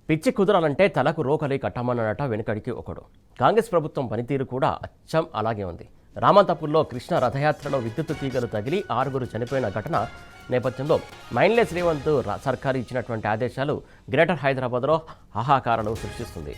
పిచ్చి కుదరాలంటే తలకు రోకలి కట్టమన్నట వెనుకడికి ఒకడు. కాంగ్రెస్ ప్రభుత్వం పనితీరు కూడా అచ్చం అలాగే ఉంది. రామంతపూర్లో కృష్ణ రథయాత్రలో విద్యుత్ తీగలు తగిలి 6 చనిపోయిన ఘటన నేపథ్యంలో మైండ్లెస్ రేవంత్ సర్కారు ఇచ్చినటువంటి ఆదేశాలు గ్రేటర్ హైదరాబాద్లో హాహాకారాలు సృష్టిస్తుంది.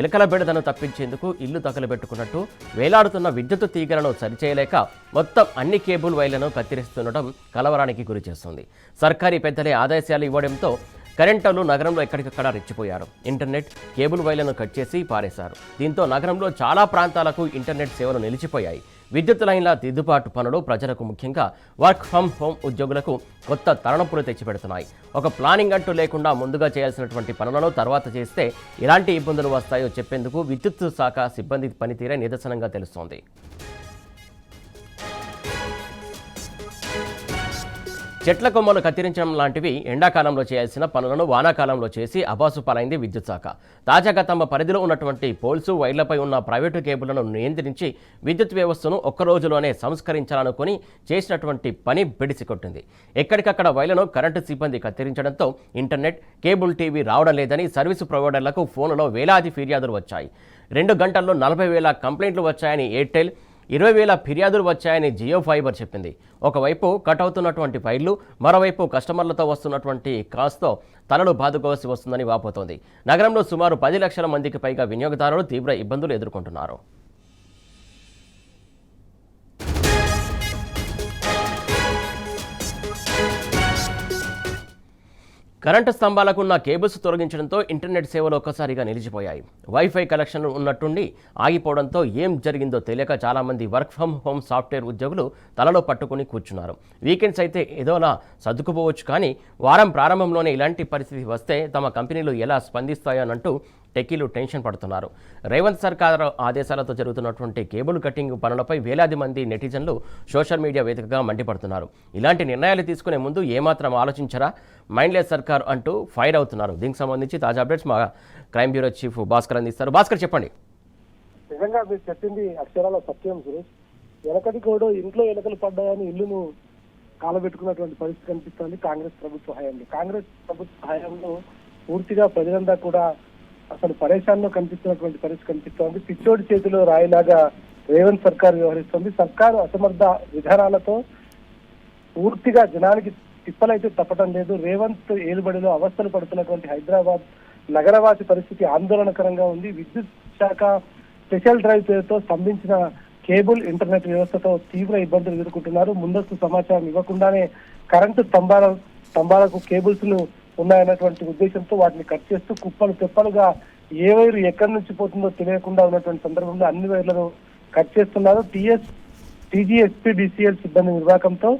ఎలుకల బెడదను తప్పించేందుకు ఇల్లు తగలబెట్టుకున్నట్టు వేలాడుతున్న విద్యుత్ తీగలను సరిచేయలేక మొత్తం అన్ని కేబుల్ వైర్లను కత్తిరిస్తుండటం కలవరానికి గురిచేస్తుంది. సర్కారీ పెద్దలే ఆదేశాలు ఇవ్వడంతో కరెంటర్లు నగరంలో ఎక్కడికక్కడ రెచ్చిపోయారు. ఇంటర్నెట్ కేబుల్ వైర్లను కట్ చేసి పారేశారు. దీంతో నగరంలో చాలా ప్రాంతాలకు ఇంటర్నెట్ సేవలు నిలిచిపోయాయి. విద్యుత్ లైన్ల దిద్దుబాటు పనులు ప్రజలకు, ముఖ్యంగా వర్క్ ఫ్రమ్ హోమ్ ఉద్యోగులకు కొత్త తలనొప్పులు తెచ్చిపెడుతున్నాయి. ఒక ప్లానింగ్ అంటూ లేకుండా ముందుగా చేయాల్సినటువంటి పనులను తర్వాత చేస్తే ఎలాంటి ఇబ్బందులు వస్తాయో చెప్పేందుకు విద్యుత్ శాఖ సిబ్బంది పనితీరే నిదర్శనంగా తెలుస్తోంది. చెట్ల కొమ్మలు కత్తిరించడం లాంటివి ఎండాకాలంలో చేయాల్సిన పనులను వానాకాలంలో చేసి అబాసు పాలైంది విద్యుత్ శాఖ. తాజాగా తమ పరిధిలో ఉన్నటువంటి పోల్సు, వైర్లపై ఉన్న ప్రైవేటు కేబుళ్లను నియంత్రించి విద్యుత్ వ్యవస్థను ఒక్క రోజులోనే సంస్కరించాలనుకుని చేసినటువంటి పని బెడిసికొట్టింది. ఎక్కడికక్కడ వైర్లను కరెంటు సిబ్బంది కత్తిరించడంతో ఇంటర్నెట్, కేబుల్ టీవీ రావడం లేదని సర్వీసు ప్రొవైడర్లకు ఫోన్లలో వేలాది ఫిర్యాదులు వచ్చాయి. 2 గంటల్లో 40,000 కంప్లైంట్లు వచ్చాయని ఎయిర్టెల్, 20,000 ఫిర్యాదులు వచ్చాయని జియో ఫైబర్ చెప్పింది. ఒకవైపు కట్ అవుతున్నటువంటి ఫైళ్లు, మరోవైపు కస్టమర్లతో వస్తున్నటువంటి కాస్ట్తో తలలు బాదుకోవాల్సి వస్తుందని వాపోతోంది. నగరంలో సుమారు 10 లక్షల మందికి పైగా వినియోగదారులు తీవ్ర ఇబ్బందులు ఎదుర్కొంటున్నారు. కరెంటు స్తంభాలకు ఉన్న కేబుల్స్ తొలగించడంతో ఇంటర్నెట్ సేవలు ఒక్కసారిగా నిలిచిపోయాయి. వైఫై కనెక్షన్లు ఉన్నట్టుండి ఆగిపోవడంతో ఏం జరిగిందో తెలియక చాలామంది వర్క్ ఫ్రమ్ హోమ్ సాఫ్ట్వేర్ ఉద్యోగులు తలలో పట్టుకుని కూర్చున్నారు. వీకెండ్స్ అయితే ఏదోలా సర్దుకుపోవచ్చు, కానీ వారం ప్రారంభంలోనే ఇలాంటి పరిస్థితి వస్తే తమ కంపెనీలు ఎలా స్పందిస్తాయోనంటూ టెక్కీలు టెన్షన్ పడుతున్నారు. రేవంత్ సర్కార్ ఆదేశాలతో జరుగుతున్నటువంటి కేబుల్ కటింగ్ పనులపై వేలాది మంది నెటిజన్లు సోషల్ మీడియా వేదికగా మండిపడుతున్నారు. ఇలాంటి నిర్ణయాలు తీసుకునే ముందు ఏమాత్రం ఆలోచించరా మైండ్లెస్ సర్కార్ అంటూ ఫైర్ అవుతున్నారు. దీనికి సంబంధించి తాజా అప్డేట్స్ మా క్రైమ్ బ్యూరో చీఫ్ భాస్కర్ అందిస్తారు. భాస్కర్, చెప్పండి. నిజంగా మీరు చెప్పింది అక్షరాల సత్యం సురేష్. వెనకటి కూడా ఇంట్లో ఎలకలు పడ్డాయని ఇల్లును కాలబెట్టుకున్నటువంటి పరిస్థితి కనిపిస్తోంది కాంగ్రెస్ ప్రభుత్వ హయాంలో. కాంగ్రెస్ ప్రభుత్వ హయాంలో పూర్తిగా ప్రజలంతా కూడా అసలు పరేషాన్లో కనిపిస్తున్నటువంటి పరిస్థితి కనిపిస్తోంది. పిచ్చోడి చేతిలో రాయిలాగా రేవంత్ సర్కార్ వ్యవహరిస్తోంది. సర్కారు అసమర్థ విధానాలతో పూర్తిగా జనానికి తిప్పలైతే తప్పటం లేదు. రేవంత్ ఏలుబడిలో అవస్థలు పడుతున్నటువంటి హైదరాబాద్ నగరవాసి పరిస్థితి ఆందోళనకరంగా ఉంది. విద్యుత్ శాఖ స్పెషల్ డ్రైవ్ పేరుతో స్తంభించిన కేబుల్ ఇంటర్నెట్ వ్యవస్థతో తీవ్ర ఇబ్బందులు ఎదుర్కొంటున్నారు. ముందస్తు సమాచారం ఇవ్వకుండానే కరెంటు స్తంభాలకు కేబుల్స్ ను ఉన్నాయన్నటువంటి ఉద్దేశంతో వాటిని కట్ చేస్తూ కుప్పలు తెప్పలుగా ఏ వైరు ఎక్కడి నుంచి పోతుందో తెలియకుండా ఉన్నటువంటి సందర్భంలో అన్ని వైర్లను కట్ చేస్తున్నారు. టీజీఎస్పీడీసీఎల్ సిబ్బంది నిర్వాహకంతో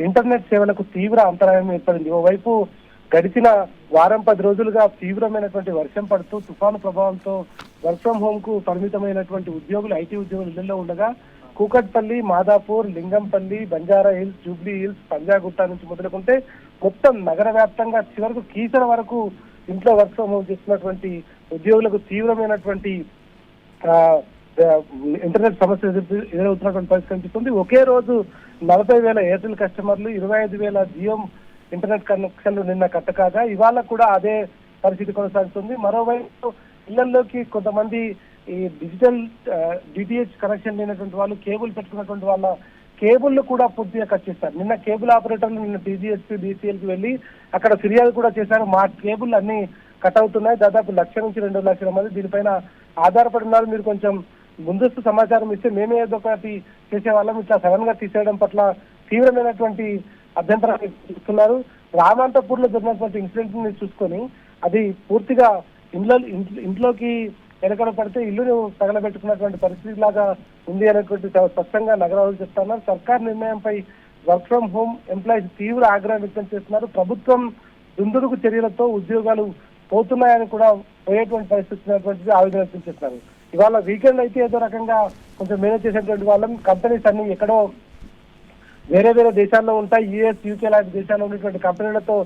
ఇంటర్నెట్ సేవలకు తీవ్ర అంతరాయం ఏర్పడింది. ఓవైపు గడిచిన వారం 10 రోజులుగా తీవ్రమైనటువంటి వర్షం పడుతూ తుఫాను ప్రభావంతో వర్క్ ఫ్రం హోమ్ కు పరిమితమైనటువంటి ఉద్యోగులు, ఐటీ ఉద్యోగులు ఇళ్లలో ఉండగా కూకట్పల్లి, మాదాపూర్, లింగంపల్లి, బంజారా హిల్స్, జూబ్లీ హిల్స్, పంజాగుట్ట నుంచి మొదలుకుంటే మొత్తం నగర వ్యాప్తంగా చివరకు కీసర వరకు ఇంట్లో వర్క్ ఫ్రం హోమ్ చేస్తున్నటువంటి ఉద్యోగులకు తీవ్రమైనటువంటి ఇంటర్నెట్ సమస్య ఎదురవుతున్నటువంటి పరిస్థితి కనిపిస్తుంది. ఒకే రోజు 40,000 ఎయిర్టెల్ కస్టమర్లు, 25,000 జియో ఇంటర్నెట్ కనెక్షన్లు నిన్న కట్టకాగా ఇవాళ కూడా అదే పరిస్థితి కొనసాగుతుంది. మరోవైపు ఇళ్లలోకి కొంతమంది ఈ డిజిటల్ డిటిహెచ్ కనెక్షన్ లేనటువంటి వాళ్ళు, కేబుల్ పెట్టుకున్నటువంటి వాళ్ళ కేబుల్లు కూడా పూర్తిగా కట్ చేస్తారు. నిన్న కేబుల్ ఆపరేటర్లు నిన్న టీజీఎస్పీ డిసిఎల్కి వెళ్ళి అక్కడ ఫిర్యాదు కూడా చేశారు. మా కేబుల్ అన్ని కట్ అవుతున్నాయి, దాదాపు 1,00,000 నుంచి 2 లక్షల మంది దీనిపైన ఆధారపడి ఉన్నారు, మీరు కొంచెం ముందస్తు సమాచారం ఇస్తే మేమే ఏదో ఒకటి చేసేవాళ్ళం, ఇట్లా సడన్ గా తీసేయడం పట్ల తీవ్రమైనటువంటి అభ్యంతరాలు ఇస్తున్నారు. రామంతపూర్ లో జరిగినటువంటి ఇన్సిడెంట్ ని చూసుకొని అది పూర్తిగా ఇంట్లోకి ఎలకల పడితే ఇల్లును తగలబెట్టుకున్నటువంటి పరిస్థితి లాగా ఉంది అనేటువంటి స్పష్టంగా నగరాలు చెప్తున్నారు. సర్కార్ నిర్ణయంపై వర్క్ ఫ్రం హోమ్ ఎంప్లాయీస్ తీవ్ర ఆగ్రహం వ్యక్తం చేస్తున్నారు. ప్రభుత్వం దుందుడుకు చర్యలతో ఉద్యోగాలు పోతున్నాయని కూడా పోయేటువంటి పరిస్థితి ఉన్నటువంటిది ఆవేదన వ్యక్తం చేస్తున్నారు. ఇవాళ వీకెండ్ అయితే ఏదో రకంగా కొంచెం మేనేజ్ చేసేటువంటి వాళ్ళం, కంపెనీస్ అన్ని ఎక్కడో వేరే దేశాల్లో ఉంటాయి, యుఎస్, యూకే లాంటి దేశాల్లో ఉన్నటువంటి కంపెనీలతో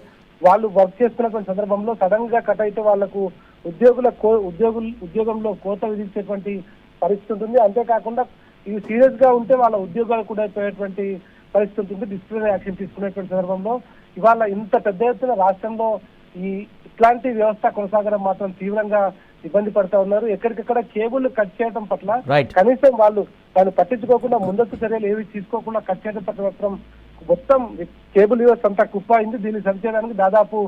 వాళ్ళు వర్క్ చేస్తున్నటువంటి సందర్భంలో సడన్ గా కట్ అయితే వాళ్లకు ఉద్యోగంలో కోత విధించేటువంటి పరిస్థితి ఉంటుంది. అంతేకాకుండా ఇవి సీరియస్ గా ఉంటే వాళ్ళ ఉద్యోగాలు కూడా అయిపోయేటువంటి పరిస్థితి ఉంటుంది. డిసిప్లినరీ యాక్షన్ తీసుకునేటువంటి సందర్భంలో ఇవాళ ఇంత పెద్ద ఎత్తున రాష్ట్రంలో ఇట్లాంటి వ్యవస్థ కొనసాగడం మాత్రం తీవ్రంగా ఇబ్బంది పడతా ఉన్నారు. ఎక్కడికక్కడ కేబుల్ కట్ చేయడం పట్ల రైట్. కనీసం వాళ్ళు దాన్ని పట్టించుకోకుండా ముందస్తు చర్యలు ఏవి తీసుకోకుండా కట్ చేయడం పట్ల మాత్రం మొత్తం కేబుల్ వ్యవస్థ అంతా కుప్ప అయింది. దీన్ని సరిచేయడానికి దాదాపు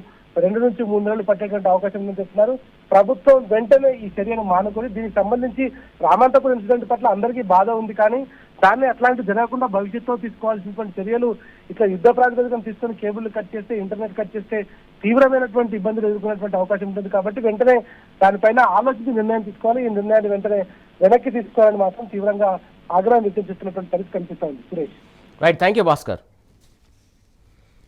2 నుంచి 3 నెలలు పట్టేటువంటి అవకాశం ఉందని చెప్తున్నారు. ప్రభుత్వం వెంటనే ఈ చర్యను మానుకొని దీనికి సంబంధించి రామంతపూర్ ఇన్సిడెంట్ పట్ల అందరికీ బాధ ఉంది, కానీ దాన్ని అట్లాంటి జరగకుండా భవిష్యత్తులో తీసుకోవాల్సినటువంటి చర్యలు ఇట్లా యుద్ధ ప్రాతిపదికన తీసుకొని కేబుల్ కట్ చేస్తే, ఇంటర్నెట్ కట్ చేస్తే తీవ్రమైనటువంటి ఇబ్బందులు ఎదుర్కొనేటువంటి అవకాశం ఉంటుంది. కాబట్టి వెంటనే దానిపైన ఆలోచించి నిర్ణయం తీసుకోవాలి. ఈ నిర్ణయాన్ని వెంటనే వెనక్కి తీసుకోవాలని మాత్రం తీవ్రంగా ఆగ్రహం వ్యక్తం చేస్తున్నటువంటి పరిస్థితి కనిపిస్తోంది. Suresh, right, thank you Bhaskar.